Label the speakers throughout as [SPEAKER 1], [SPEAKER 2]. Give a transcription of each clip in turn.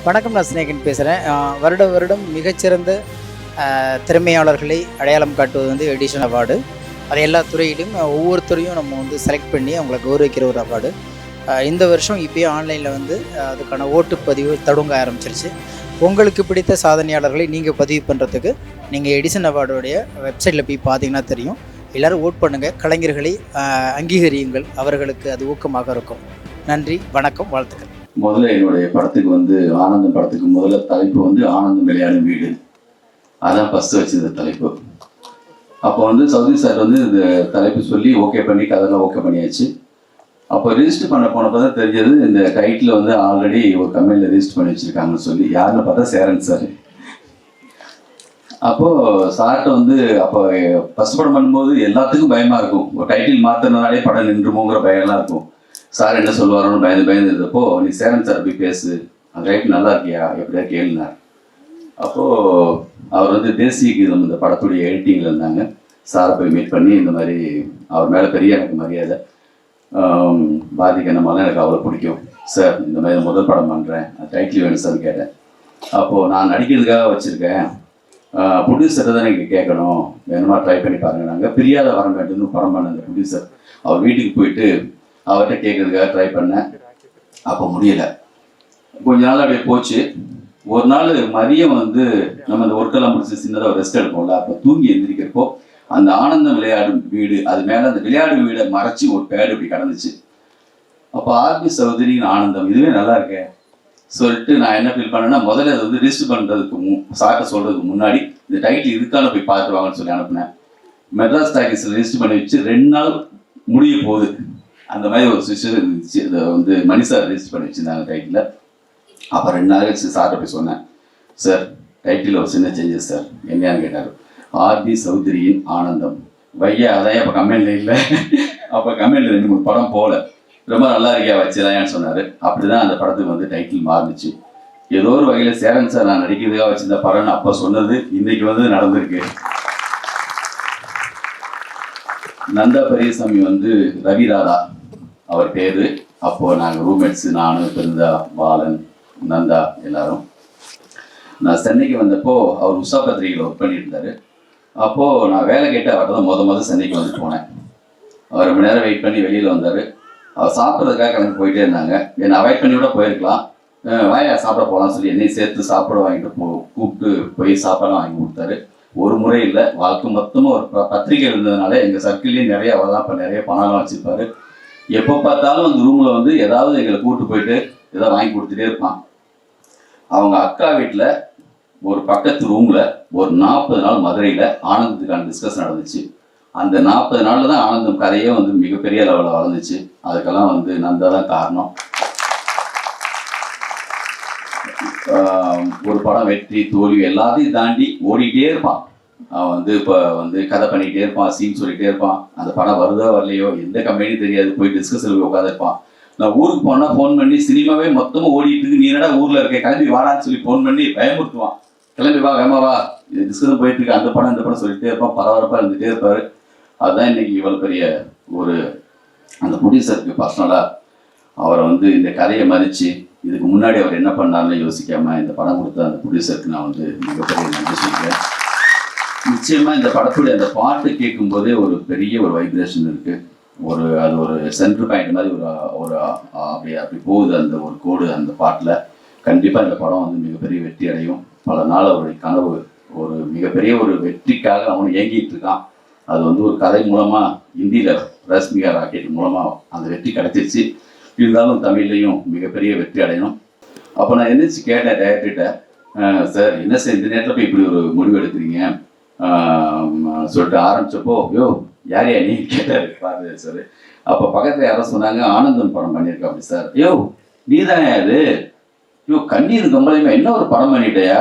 [SPEAKER 1] வணக்கம், நான் ஸ்நேகன் பேசுகிறேன். வருடம் மிகச்சிறந்த திறமையாளர்களை அடையாளம் காட்டுவது வந்து எடிஷன் அவார்டு. அது எல்லா துறையிலும் ஒவ்வொருத்தரையும் நம்ம வந்து செலக்ட் பண்ணி அவங்களை கௌரவிக்கிற ஒரு அவார்டு. இந்த வருஷம் இப்போயே ஆன்லைனில் வந்து அதுக்கான ஓட்டுப்பதிவு தொடங்க ஆரம்பிச்சிருச்சு. உங்களுக்கு பிடித்த சாதனையாளர்களை நீங்கள் பதிவு பண்ணுறதுக்கு நீங்கள் எடிஷன் அவார்டோடைய வெப்சைட்டில் போய் பார்த்தீங்கன்னா தெரியும். எல்லோரும் ஓட் பண்ணுங்கள், கலைஞர்களை அங்கீகரியுங்கள், அவர்களுக்கு அது ஊக்கமாக இருக்கும். நன்றி, வணக்கம், வாழ்த்துக்கள்.
[SPEAKER 2] முதல்ல என்னுடைய படத்துக்கு வந்து ஆனந்தம் படத்துக்கு முதல்ல தலைப்பு வந்து ஆனந்தம் விளையாடும் வீடு, அதான் ஃபஸ்ட்டு வச்சிருந்த தலைப்பு. அப்போ வந்து சௌத்ரி சார் வந்து இந்த தலைப்பு சொல்லி ஓகே பண்ணி கதைலாம் ஓகே பண்ணியாச்சு. அப்போ ரிஜிஸ்டர் பண்ண போனப்போ தான் தெரிஞ்சது இந்த டைட்டில் வந்து ஆல்ரெடி ஒரு கம்பெனியில் ரிஜிஸ்டர் பண்ணி வச்சுருக்காங்கன்னு சொல்லி. யாருன்னு பார்த்தா சேரன் சார். அப்போது சார்கிட்ட வந்து அப்போ ஃபஸ்ட் படம் பண்ணும்போது எல்லாத்துக்கும் பயமாக இருக்கும். ஒரு டைட்டில் மாற்றினாலே படம் நின்றுமோங்கிற பயம்லாம் இருக்கும். சார் என்ன சொல்லுவாரோன்னு பயந்து இருந்தப்போ, நீ சேரன் சார் போய் பேசு, அந்த ரைட்டு நல்லா இருக்கியா எப்படியா கேளுனார். அப்போது அவர் வந்து தேசிய கீதம் இந்த படத்துடைய எடிட்டிங்கில் இருந்தாங்க. சாரை போய் மீட் பண்ணி இந்த மாதிரி அவர் மேலே பெரிய எனக்கு மரியாதை, பாரதி கண்ணம்மாலாம் எனக்கு அவ்வளோ பிடிக்கும் சார், இந்த மாதிரி முதல் படம் பண்ணுறேன், டைட்டில் வேணும் சார்னு கேட்டேன். அப்போது நான் நடிக்கிறதுக்காக வச்சுருக்கேன், ப்ரொடியூசரை தான் நீங்கள் கேட்கணும், வேணுமா ட்ரை பண்ணி பாருங்கள். நாங்கள் பிரியாத வர வேண்டும்னு படம் பண்ண அந்த ப்ரொடியூசர் அவர் வீட்டுக்கு போயிட்டு அவர்கிட்ட கேட்கறதுக்காக ட்ரை பண்ணேன். அப்போ முடியலை. கொஞ்ச நாள் அப்படியே போச்சு. ஒரு நாள் மதியம் வந்து நம்ம இந்த ஒர்க்கெல்லாம் முடிச்சு சின்னதாக ஒரு ரெஸ்ட் எடுப்போம்ல, அப்போ தூங்கி எழுந்திரிக்கிறப்போ அந்த ஆனந்தம் விளையாடும் வீடு, அது மேலே அந்த விளையாடும் வீடை மறைச்சி ஒரு பேடு இப்படி கடந்துச்சு. அப்போ ஆர்பி சௌத்ரியின் ஆனந்தம், இதுவே நல்லா இருக்கேன் சொல்லிட்டு நான் என்ன ஃபீல் பண்ணேன்னா, முதல்ல அது வந்து ரிஜிஸ்டர் பண்ணுறதுக்கு சாட்டை சொல்கிறதுக்கு முன்னாடி இந்த டைட்டில் இதுக்கான போய் பார்த்துருவாங்கன்னு சொல்லி அனுப்புனேன். மெட்ராஸ் டாக்கீஸில் ரிஜிஸ்டர் பண்ணி வச்சு 2 நாள் முடிய போகுது. அந்த மாதிரி ஒரு சுச்சுவேஷன் இருந்துச்சு. இதை வந்து மணி சார் ரிஜிஸ்டர் பண்ணி வச்சுருந்தாங்க டைட்டில். அப்போ 2 நாள் கழிச்சு சார்கிட்ட போய் சொன்னேன், சார் டைட்டில் ஒரு சின்ன சேஞ்சஸ் சார், என்னன்னு கேட்டார். ஆர்பி சௌத்ரியின் ஆனந்தம் வையா, அதான் அப்போ கம்பெனியில் இல்லை. அப்போ கம்பெனியில் 2-3 படம் போகல, ரொம்ப நல்லா இருக்கியா வச்சுதான்னு சொன்னார். அப்படி தான் அந்த படத்துக்கு வந்து டைட்டில் மாறுனுச்சு. ஏதோ ஒரு வகையில் சேரன் சார் நான் நடிக்கிறதுக்காக வச்சுருந்த படம்னு அப்போ சொன்னது இன்றைக்கி வந்து நடந்திருக்கு. நந்தா பெரியசாமி வந்து ரவி ராதா அவர் பேர். அப்போது நாங்கள் ரூம்மேட்ஸு, நானும் பிருந்தா, பாலன், நந்தா எல்லாரும். நான் சென்னைக்கு வந்தப்போ அவர் உஷா பத்திரிகையில் ஒர்க் பண்ணிட்டு இருந்தார். அப்போது நான் வேலை கேட்டு அவர்கிட்ட தான் முதல் சென்னைக்கு வந்து போனேன். அவர் ரொம்ப நேரம் வெயிட் பண்ணி வெளியில் வந்தார். அவர் சாப்பிட்றதுக்காக கிளம்பி போயிட்டே இருந்தாங்க. என்னை அவாய்ட் பண்ணி கூட போயிருக்கலாம், வாயா சாப்பிட போகலான்னு சொல்லி என்னையும் சேர்த்து சாப்பிட வாங்கிட்டு கூப்பிட்டு போய் சாப்பாடுலாம் வாங்கி கொடுத்தாரு. ஒரு முறை இல்லை, வாழ்க்கை மொத்தமாக ஒரு பத்திரிகை இருந்ததுனால எங்கள் சர்க்கிள்லேயும் நிறைய அவர் தான் இப்போ நிறைய பணம்லாம் வச்சுருப்பாரு. எப்போ பார்த்தாலும் அந்த ரூமில் வந்து ஏதாவது எங்களை கூப்பிட்டு போயிட்டு ஏதாவது வாங்கி கொடுத்துட்டே இருப்பான். அவங்க அக்கா வீட்டில் ஒரு பக்கத்து ரூமில் ஒரு 40 நாள் மதுரையில் ஆனந்தத்துக்கான டிஸ்கஸ் நடந்துச்சு. அந்த 40 நாளில் தான் ஆனந்தம் கதையே வந்து மிகப்பெரிய லெவலில் வளர்ந்துச்சு. அதுக்கெல்லாம் வந்து நந்தா தான் காரணம். ஒரு படம் வெற்றி தோல்வி எல்லாத்தையும் தாண்டி ஓடிக்கிட்டே இருப்பான். அவன் வந்து இப்போ வந்து கதை பண்ணிக்கிட்டே இருப்பான், சீன் சொல்லிகிட்டே இருப்பான். அந்த படம் வருதோ வரலையோ எந்த கம்பெனியும் தெரியாது, போய் டிஸ்கஸில் போய் உட்காந்துருப்பான். நான் ஊருக்கு போனால் ஃபோன் பண்ணி சினிமாவே மொத்தமாக ஓடிட்டு இருக்கு, நீ என்னடா ஊரில் இருக்க, கிளம்பி வாடான்னு சொல்லி ஃபோன் பண்ணி பயமுறுத்துவான். கிளம்பி வா, வேமா வா, இது டிஸ்கஸ் போயிட்டு இருக்கு, அந்த படம் இந்த படம் சொல்லிகிட்டே இருப்பான். பரபரப்பாக இருந்துகிட்டே இருப்பார். அதுதான் இன்னைக்கு இவ்வளோ பெரிய ஒரு அந்த ப்ரொடியூசருக்கு பர்சனலாக அவரை வந்து இந்த கதையை மதித்து இதுக்கு முன்னாடி அவர் என்ன பண்ணாருன்னு யோசிக்காமல் இந்த படம் கொடுத்த அந்த ப்ரொடியூசருக்கு நான் வந்து மிகப்பெரிய நன்றி சொல்கிறேன். நிச்சயமாக இந்த படத்துடைய அந்த பாட்டு கேட்கும்போதே ஒரு பெரிய ஒரு வைப்ரேஷன் இருக்குது. அது ஒரு சென்ட்ரு பாயிண்ட் மாதிரி ஒரு அப்படி போகுது அந்த ஒரு கோடு அந்த பாட்டில். கண்டிப்பாக இந்த படம் வந்து மிகப்பெரிய வெற்றி அடையும். பல நாள் அவருடைய கனவு ஒரு மிகப்பெரிய ஒரு வெற்றிக்காக அவனு இயங்கிட்டு இருக்கான். அது வந்து ஒரு கதை மூலமாக இந்தியில் ரஷ்மிகா ராக்கெட் மூலமாக அந்த வெற்றி கிடைச்சிருச்சு. இருந்தாலும் தமிழ்லையும் மிகப்பெரிய வெற்றி அடையணும். அப்போ நான் எந்திரிச்சு கேட்டேன் டைரக்டர்கிட்ட, சார் என்ன சார் இந்த நேரத்தில் போய் இப்படி ஒரு முடிவு எடுக்கிறீங்க சொல்லிட்டு ஆரம்பித்தப்போ, யோ யார் நீ கேட்டார் பாரதி சார். அப்போ பக்கத்தில் யாரோ சொன்னாங்க, ஆனந்தம் படம் பண்ணியிருக்கா அப்படி சார். யோ நீ தானே அது, யோ கண்ணீர் கம்பளையுமா என்ன ஒரு படம் பண்ணிட்டேயா,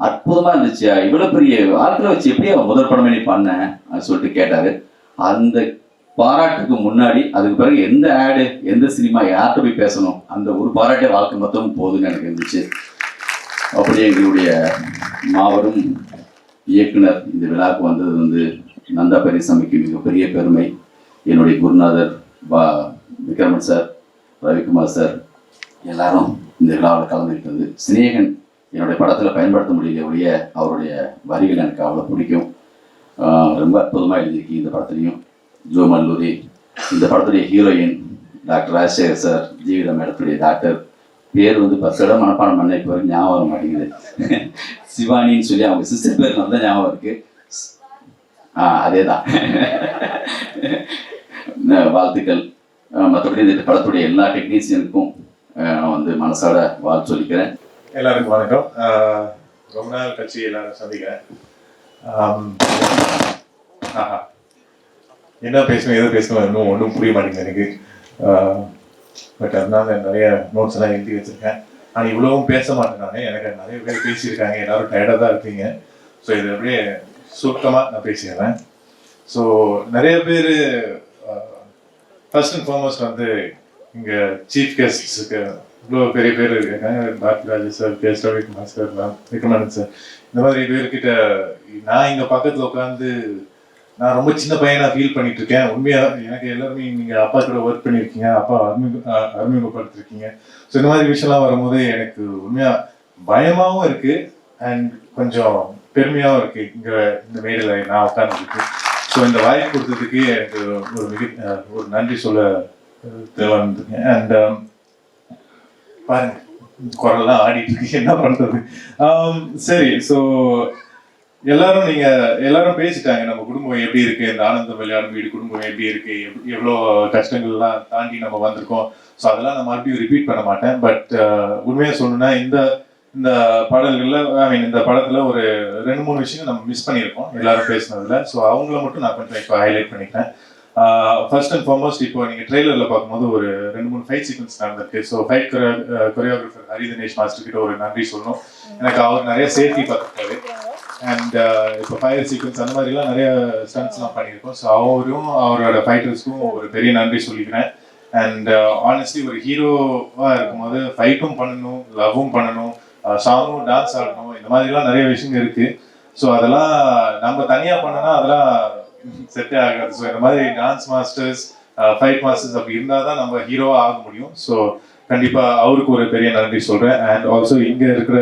[SPEAKER 2] அற்புதமாக இருந்துச்சியா, இவ்வளோ பெரிய ஆட்களை வச்சு எப்படி அவன் முதல் படம் பண்ணி பண்ணேன் அப்படின்னு சொல்லிட்டு கேட்டார். அந்த பாராட்டுக்கு முன்னாடி அதுக்கு பிறகு எந்த ஆடு எந்த சினிமா யார்கிட்ட போய் பேசணும், அந்த ஒரு பாராட்டே வாழ்க்கை மொத்தமும் போதுன்னு எனக்கு இருந்துச்சு. அப்படி எங்களுடைய மாபெரும் இயக்குனர் இந்த விழாவுக்கு வந்தது வந்து நந்தா பெரியசாமிக்கு மிகப்பெரிய பெருமை. என்னுடைய குருநாதர் விக்ரமன் சார், ரவிக்குமார் சார் எல்லாரும் இந்த விழாவில் கலந்துக்கிட்டு வந்து சிநேகன் என்னுடைய படத்தில் பயன்படுத்த முடியல ஒழிய அவருடைய வரிகள் எனக்கு அவ்வளோ பிடிக்கும். ரொம்ப அற்புதமாக எழுதியிருக்கீங்க இந்த படத்துலையும். ஜோ மல்லூரி, இந்த படத்துடைய heroine doctor Rajasekhar sir, Jeevitha மேடத்துடைய டாக்டர், பேர் வந்து 10 இடம் மனப்பாடம் பண்ண இப்போ வரைக்கும் ஞாபகம் வர மாட்டேங்குது. சிவானின்னு சொல்லி அவங்க சிஸ்டர் பேர் தான் ஞாபகம் இருக்குது. அதே தான். வாழ்த்துக்கள். மற்றபடி இந்த படத்துடைய எல்லா டெக்னீஷியனுக்கும் நான் வந்து மனசார வாழ்த்து சொல்லிக்கிறேன்.
[SPEAKER 3] எல்லாருக்கும் வணக்கம். ரொம்ப நாள் கட்சி எல்லாரும் சந்திக்கிறேன். என்ன பேசணும் எது பேசணும் இன்னும் ஒன்றும் புரிய மாட்டேங்குது எனக்கு. பட் அதனால நிறைய நோட்ஸ் எல்லாம் எழுதி வச்சிருக்கேன். ஆனால் இவ்வளவும் பேச மாட்டேன் நான். எனக்கு நிறைய பேர் பேசியிருக்காங்க, எல்லாரும் டயர்டாக தான் இருக்கீங்க. ஸோ இது அப்படியே சுருக்கமாக நான் பேசிடுறேன். ஸோ நிறைய பேர் ஃபர்ஸ்ட் அண்ட் ஃபார்மோஸ்ட் வந்து இங்கே சீஃப் கெஸ்ட்ஸுக்கு இவ்வளோ பெரிய பேர் இருக்காங்க. Bharathiraj sir, K S. Ravikumar sir, Vikramanand sir, இந்த மாதிரி பேர்கிட்ட நான் இங்கே பக்கத்தில் உட்காந்து நான் ரொம்ப சின்ன பையனாக ஃபீல் பண்ணிட்டு இருக்கேன். உண்மையாக எனக்கு எல்லாருமே நீங்கள் அப்பா கூட ஒர்க் பண்ணியிருக்கீங்க, அப்பா அறிமுகப்படுத்திருக்கீங்க. ஸோ இந்த மாதிரி விஷயம்லாம் வரும்போது எனக்கு உண்மையாக பயமாகவும் இருக்குது அண்ட் கொஞ்சம் பெருமையாகவும் இருக்குது. இங்கே இந்த மேடையில் நான் உட்காந்துருக்கு. ஸோ இந்த வாய்ப்பு கொடுத்ததுக்கு எனக்கு ஒரு நன்றி சொல்ல தேவைங்க. அண்ட் பாருங்க குரல்லாம் ஆடிட்டு இருக்கு, என்ன பண்றது. சரி, ஸோ எல்லாரும் பேசிட்டாங்க நம்ம குடும்பம் எப்படி இருக்கு, இந்த ஆனந்தம் விளையாடும் வீடு குடும்பம் எப்படி இருக்கு, எவ்வளோ கஷ்டங்கள்லாம் தாண்டி நம்ம வந்திருக்கோம். ஸோ அதெல்லாம் நான் மறுபடியும் ரிப்பீட் பண்ண மாட்டேன். பட் உண்மையாக சொல்லணும்னா இந்த பாடல்கள்ல இந்த படத்துல ஒரு 2-3 விஷயங்கள் நம்ம மிஸ் பண்ணியிருக்கோம் எல்லாரும் பேசினதுல. ஸோ அவங்கள மட்டும் நான் கொஞ்சம் இப்போ ஹைலைட் பண்ணிக்கிறேன். ஃபர்ஸ்ட் அண்ட் ஃபார்மோஸ்ட் இப்போ நீங்கள் ட்ரெய்லரில் பார்க்கும்போது ஒரு 2-3 ஃபைட் சீக்வன்ஸ் நடந்திருக்கு. So fight choreographer Hari Dinesh master கிட்ட ஒரு நன்றி சொல்லணும். எனக்கு அவர் நிறைய சேஃப்டி பார்த்துருக்காரு. அண்ட் இப்போ ஃபயர் சீக்வன்ஸ் அந்த மாதிரிலாம் நிறைய ஸ்டன்ட்ஸ்லாம் பண்ணியிருக்கோம். ஸோ அவரும் அவரோட ஃபைட்டர்ஸ்க்கும் ஒரு பெரிய நன்றி சொல்லிக்கிறேன். அண்ட் ஆனஸ்ட்லி ஒரு ஹீரோவாக இருக்கும்போது ஃபைட்டும் பண்ணணும், லவ்வும் பண்ணணும், சாங்கும் டான்ஸ் ஆடணும், இந்த மாதிரிலாம் நிறைய விஷயங்கள் இருக்குது. ஸோ அதெல்லாம் நம்ம தனியாக பண்ணோன்னா அதெல்லாம் செட்டே ஆகாது. ஸோ இந்த மாதிரி டான்ஸ் மாஸ்டர்ஸ், ஃபைட் மாஸ்டர்ஸ் அப்படி இருந்தால் தான் நம்ம ஹீரோவாக ஆக முடியும். ஸோ கண்டிப்பாக அவருக்கு ஒரு பெரிய நன்றி சொல்கிறேன். அண்ட் ஆல்சோ இங்கே இருக்கிற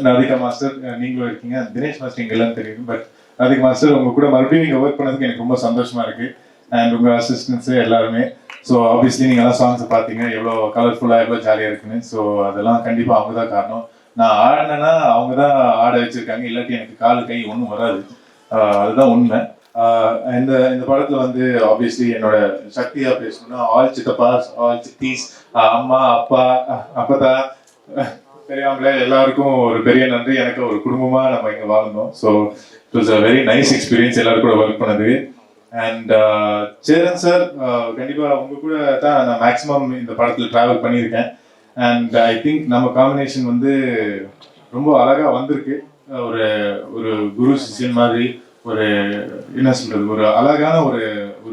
[SPEAKER 3] ராதிகா மாஸ்டர், நீங்களும் இருக்கீங்க, தினேஷ் மாஸ்டர் இங்கே எல்லாம் தெரியும். பட் ராதிகா மாஸ்டர் உங்கள் கூட மறுபடியும் இங்கே ஒர்க் பண்ணதுக்கு எனக்கு ரொம்ப சந்தோஷமாக இருக்குது. அண்ட் உங்கள் அசிஸ்டன்ஸு எல்லாருமே. ஸோ ஆப்வியஸ்லி நீங்கள் எல்லாம் சாங்ஸை பார்த்தீங்க எவ்வளோ கலர்ஃபுல்லாக எவ்வளோ ஜாலியாக இருக்குன்னு. ஸோ அதெல்லாம் கண்டிப்பாக அவங்க தான் காரணம். நான் ஆடினேன்னா அவங்க தான் ஆட வச்சுருக்காங்க, இல்லாட்டி எனக்கு காலு கை ஒன்றும் வராது. அதுதான் உண்மை. இந்த படத்தில் வந்து ஆப்வியஸ்லி என்னோட சக்தியாக பேசணும்னா ஆல் சித்தப்பாஸ், ஆல் சித்தீஸ், அம்மா, அப்பா, அப்பதா, தெரியாமலே எல்லாருக்கும் ஒரு பெரிய நன்றி. எனக்கு ஒரு குடும்பமாக நம்ம இங்கே வாழ்ந்தோம். So it was a very nice experience எல்லாரும் கூட ஒர்க் பண்ணது. அண்ட் சேரன் சார், கண்டிப்பாக உங்கள் கூட தான் நான் மேக்ஸிமம் இந்த படத்தில் ட்ராவல் பண்ணியிருக்கேன். அண்ட் ஐ திங்க் நம்ம காம்பினேஷன் வந்து ரொம்ப அழகாக வந்திருக்கு. ஒரு குரு சிஷ்யன் மாதிரி ஒரு என்ன சொல்கிறது, ஒரு அழகான ஒரு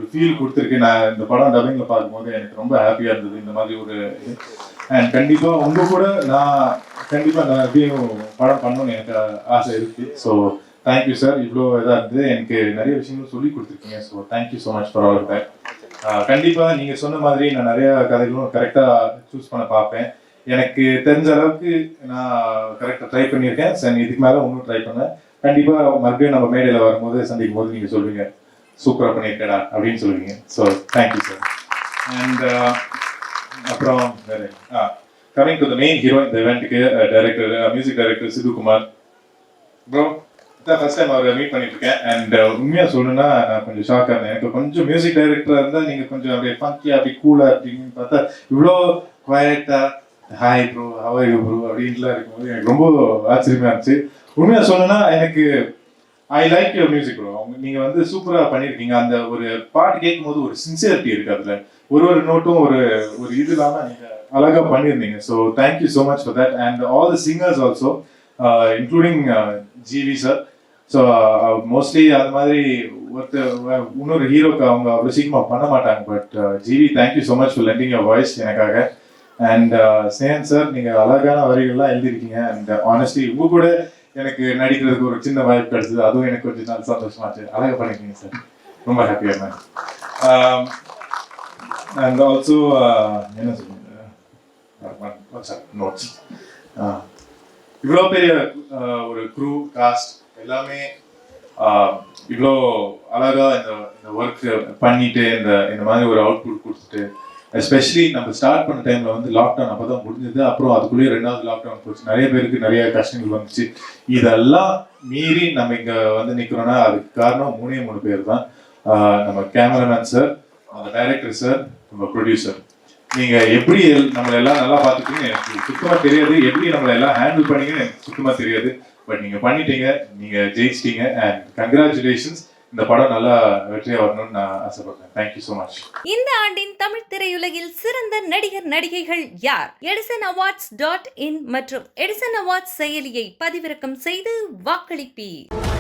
[SPEAKER 3] ஃபீல் கொடுத்துருக்கு. நான் இந்த படம் டப்பிங்கில் பார்க்கும்போது எனக்கு ரொம்ப ஹாப்பியாக இருந்தது இந்த மாதிரி ஒரு. அண்ட் கண்டிப்பாக உங்கள் கூட நான் எப்படியும் படம் பண்ணணும்னு எனக்கு ஆசை இருக்குது. ஸோ தேங்க்யூ சார், இவ்வளோ இதாக இருந்தது, எனக்கு நிறைய விஷயங்கள் சொல்லி கொடுத்துருக்கீங்க. So thank you so much for all that. கண்டிப்பாக நீங்கள் சொன்ன மாதிரி நான் நிறையா கதைகளும் கரெக்டாக சூஸ் பண்ண பார்ப்பேன். எனக்கு தெரிஞ்ச அளவுக்கு நான் கரெக்டாக ட்ரை பண்ணியிருக்கேன். சார் இதுக்கு மேலே ஒன்றும் ட்ரை பண்ணேன். கண்டிப்பாக மறுபடியும் நம்ம மேடையில் வரும்போது சந்திக்கும் போது நீங்கள் சொல்லுவீங்க சூப்பராக பண்ணியிருக்கேடா அப்படின்னு சொல்லுவீங்க. So thank you sir. அண்ட் அப்புறம் வேறு coming to the main hero இந்த இவெண்ட்டுக்கு டைரக்டர், மியூசிக் டைரக்டர் சிதுகுமார் ப்ரோ. இதான் ஃபர்ஸ்ட் டைம் அவரை மீட் பண்ணிட்டு இருக்கேன். அண்ட் உண்மையாக சொல்லணும்னா நான் கொஞ்சம் ஷாக்காக இருந்தேன். எனக்கு கொஞ்சம் மியூசிக் டைரக்டராக இருந்தால் நீங்கள் கொஞ்சம் அப்படியே ஃபங்கியாக அப்படி கூலாக அப்படின்னு பார்த்தா இவ்வளோ குவாய்ட்டாக hi bro, how are you bro அப்படின்ட்டுலாம் இருக்கும்போது எனக்கு ரொம்ப ஆச்சரியமாக இருந்துச்சு. உண்மையாக சொல்லணும்னா எனக்கு I like your music bro. நீங்கள் வந்து சூப்பராக பண்ணியிருக்கீங்க. அந்த ஒரு பாட்டு கேட்கும்போது ஒரு சின்சியரிட்டி இருக்குது அதில். ஒரு நோட்டும் ஒரு இது இல்லாமல் நீங்கள் அழகாக பண்ணியிருந்தீங்க. So thank you so much for that. And all the singers also including GV sir. So mostly அது மாதிரி இன்னொரு ஹீரோக்கு அவங்க அவ்வளோ சீக்கிரமாக பண்ண மாட்டாங்க. But GV thank you so much for lending your voice எனக்காக. அண்ட் சேன் சார், நீங்கள் அழகான வரிகள்லாம் எழுதியிருக்கீங்க. அண்ட் ஆனஸ்ட்லி உங்கள் கூட எனக்கு நடிக்கிறதுக்கு ஒரு சின்ன வாய்ப்பு கிடைச்சது, அதுவும் எனக்கு கொஞ்சம் நாள் சந்தோஷமாச்சு. அழகாக பண்ணியிருக்கீங்க சார், ரொம்ப ஹாப்பியாக இருந்தேன். அண்ட் ஆல்சோ என்ன சொல்லுங்க, நோட்ஸ். இவ்வளோ பெரிய ஒரு க்ரூ காஸ்ட் எல்லாமே இவ்வளோ அழகா இந்த ஒர்க் பண்ணிட்டு இந்த மாதிரி ஒரு அவுட்புட் கொடுத்துட்டு, எஸ்பெஷலி நம்ம ஸ்டார்ட் பண்ண டைம்ல வந்து லாக்டவுன் அப்பதான் முடிஞ்சது. அப்புறம் அதுக்குள்ளேயே 2வது லாக்டவுன் போச்சு. நிறைய பேருக்கு நிறைய கஷ்டங்கள் வந்துச்சு. இதெல்லாம் மீறி நம்ம இங்க வந்து நிக்கிறோம்னா அதுக்கு காரணம் 3 பேர் தான். நம்ம கேமராமேன் சார், நம்ம டைரக்டர் சார், நம்ம ப்ரொடியூசர். நீங்க எப்படி நம்மளை எல்லாம் நல்லா பார்த்துட்டீங்கன்னு எனக்கு சுத்தமா தெரியாது. எப்படி நம்மளை எல்லாம் ஹேண்டில் பண்ணீங்கன்னு எனக்கு சுத்தமா தெரியாது. பட் நீங்க பண்ணிட்டீங்க, நீங்க ஜெயிச்சிட்டீங்க. And congratulations. இந்த படம் நல்லா வெற்றியா வரணும்னு நான் ஆசைப்படுறேன். Thank you so much.
[SPEAKER 4] இந்த ஆண்டின் தமிழ் திரையுலகில் சிறந்த நடிகர் நடிகைகள் யார்? edisonAwards.in மற்றும் எடிசன் அவார்ட்ஸ் செயலியை பதிவிறக்கம் செய்து வாக்களிப்பீர்.